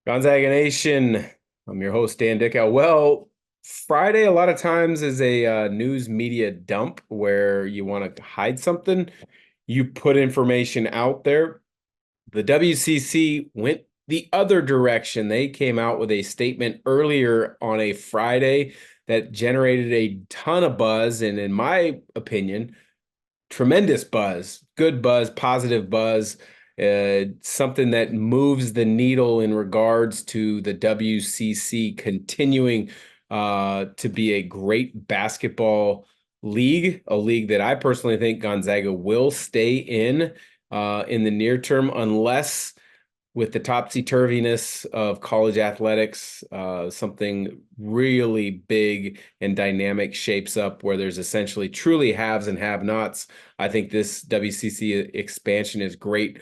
Gonzaga Nation. I'm your host, Dan Dickau. Well, Friday, a lot of times, is a news media dump where you want to hide something. You put information out there. The WCC went the other direction. They came out with a statement earlier on a Friday that generated a ton of buzz. And in my opinion, tremendous buzz, good buzz, positive buzz, something that moves the needle in regards to the WCC continuing to be a great basketball league, a league that I personally think Gonzaga will stay in the near term, unless with the topsy-turviness of college athletics, something really big and dynamic shapes up where there's essentially truly haves and have-nots. I think this WCC expansion is great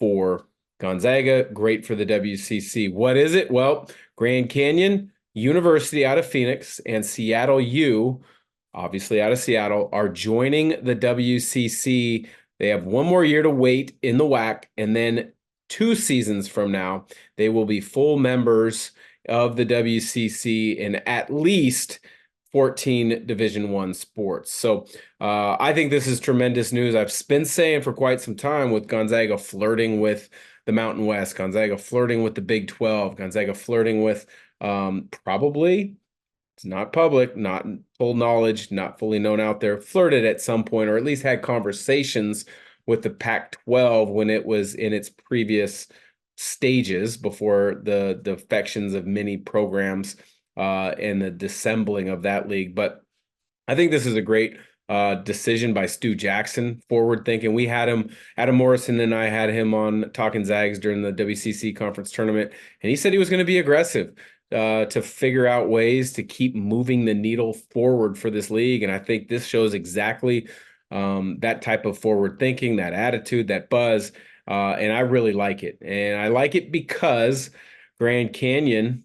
for Gonzaga, great for the WCC. What is it? Well, Grand Canyon University out of Phoenix and Seattle U, obviously out of Seattle, are joining the WCC. They have one more year to wait in the WAC, and then 2 seasons from now, they will be full members of the WCC in at least 14 Division I sports. So I think this is tremendous news. I've been saying for quite some time with Gonzaga flirting with the Mountain West, Gonzaga flirting with the Big 12, Gonzaga flirting with probably, it's not public, not full knowledge, not fully known out there, flirted at some point, or at least had conversations with the Pac-12 when it was in its previous stages before the defections of many programs and the dissembling of that league. But I think this is a great decision by Stu Jackson, forward thinking. We had him, Adam Morrison and I had him on Talking Zags during the WCC conference tournament, and he said he was going to be aggressive to figure out ways to keep moving the needle forward for this league. And I think this shows exactly that type of forward thinking, that attitude, that buzz. And I really like it. And I like it because Grand Canyon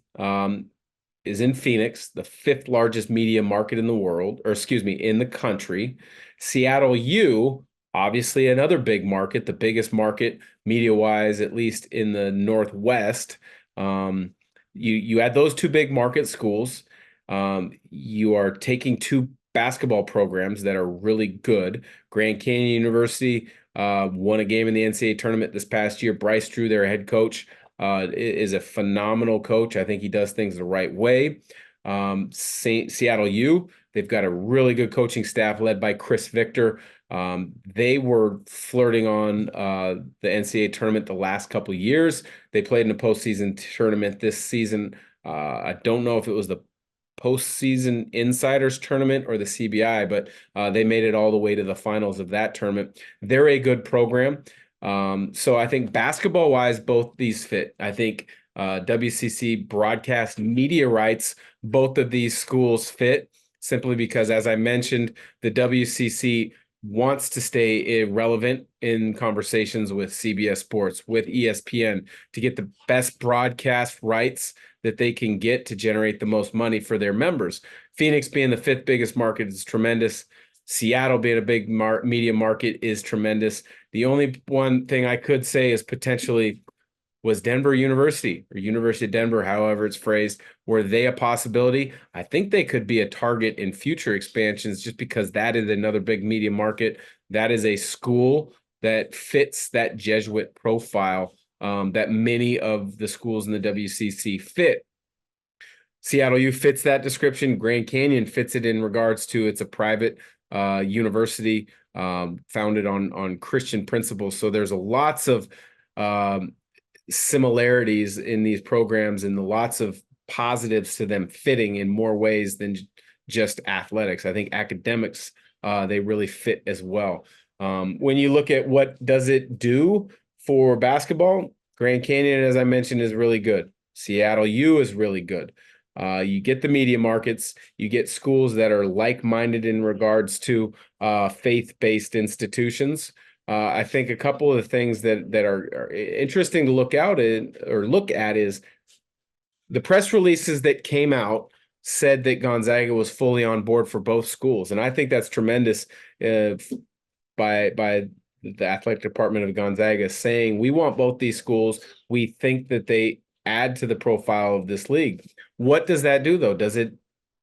is in Phoenix, the fifth largest media market in the world, or excuse me, in the country. Seattle U, obviously another big market, the biggest market media-wise, at least in the Northwest. You add those two big market schools. You are taking two basketball programs that are really good. Grand Canyon University won a game in the NCAA tournament this past year. Bryce Drew, their head coach, is a phenomenal coach. I think he does things the right way. Seattle U, they've got a really good coaching staff led by Chris Victor. They were flirting on the NCAA tournament the last couple of years. They played in a postseason tournament this season. I don't know if it was the postseason insiders tournament or the CBI, but they made it all the way to the finals of that tournament. They're a good program. So I think basketball wise, both these fit. I think WCC broadcast media rights, both of these schools fit simply because, as I mentioned, the WCC wants to stay relevant in conversations with CBS Sports, with ESPN, to get the best broadcast rights that they can get to generate the most money for their members. Phoenix being the fifth biggest market is tremendous. Seattle being a big media market is tremendous. The only one thing I could say is potentially, was Denver University or University of Denver, however it's phrased, were they a possibility? I think they could be a target in future expansions just because that is another big media market. That is a school that fits that Jesuit profile that many of the schools in the WCC fit. Seattle U fits that description. Grand Canyon fits it in regards to it's a private university founded on Christian principles. So there's lots of similarities in these programs and lots of positives to them fitting in more ways than just athletics. I think academics, they really fit as well. When you look at what does it do for basketball, Grand Canyon, as I mentioned, is really good. Seattle U is really good. You get the media markets, you get schools that are like-minded in regards to faith-based institutions. I think a couple of the things that are interesting to look at is the press releases that came out said that Gonzaga was fully on board for both schools, and I think that's tremendous by the athletic department of Gonzaga saying we want both these schools. We think that they add to the profile of this league. What does that do, though? Does it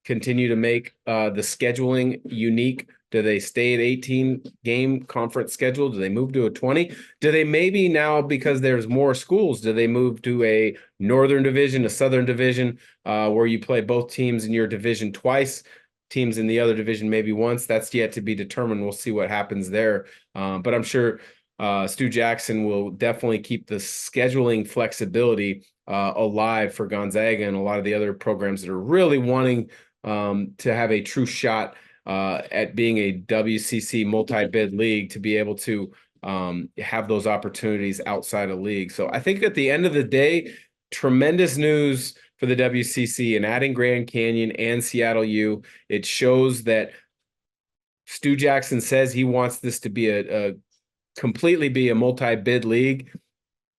continue to make the scheduling unique? Do they stay at 18 game conference schedule? Do they move to a 20? Do they maybe now, because there's more schools, do they move to a Northern Division, a Southern Division, where you play both teams in your division twice, teams in the other division maybe once? That's yet to be determined. We'll see what happens there. But I'm sure Stu Jackson will definitely keep the scheduling flexibility alive for Gonzaga and a lot of the other programs that are really wanting to have a true shot at being a WCC multi-bid league, to be able to have those opportunities outside of league. So I think at the end of the day, tremendous news for the WCC, and adding Grand Canyon and Seattle U. It shows that Stu Jackson says he wants this to be a completely be a multi-bid league.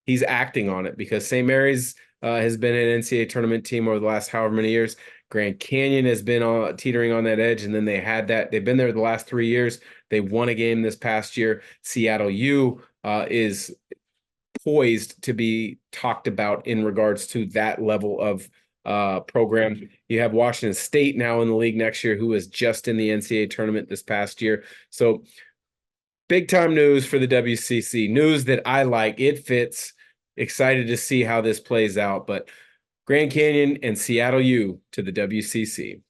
He's acting on it, because St. Mary's has been an NCAA tournament team over the last however many years. Grand Canyon has been teetering on that edge, and then they've been there the last 3 years. They won a game this past year. Seattle U is poised to be talked about in regards to that level of program. You have Washington State now in the league next year, who was just in the NCAA tournament this past year. So big time news for the WCC, news that I like. It fits. Excited to see how this plays out, but Grand Canyon and Seattle U to the WCC.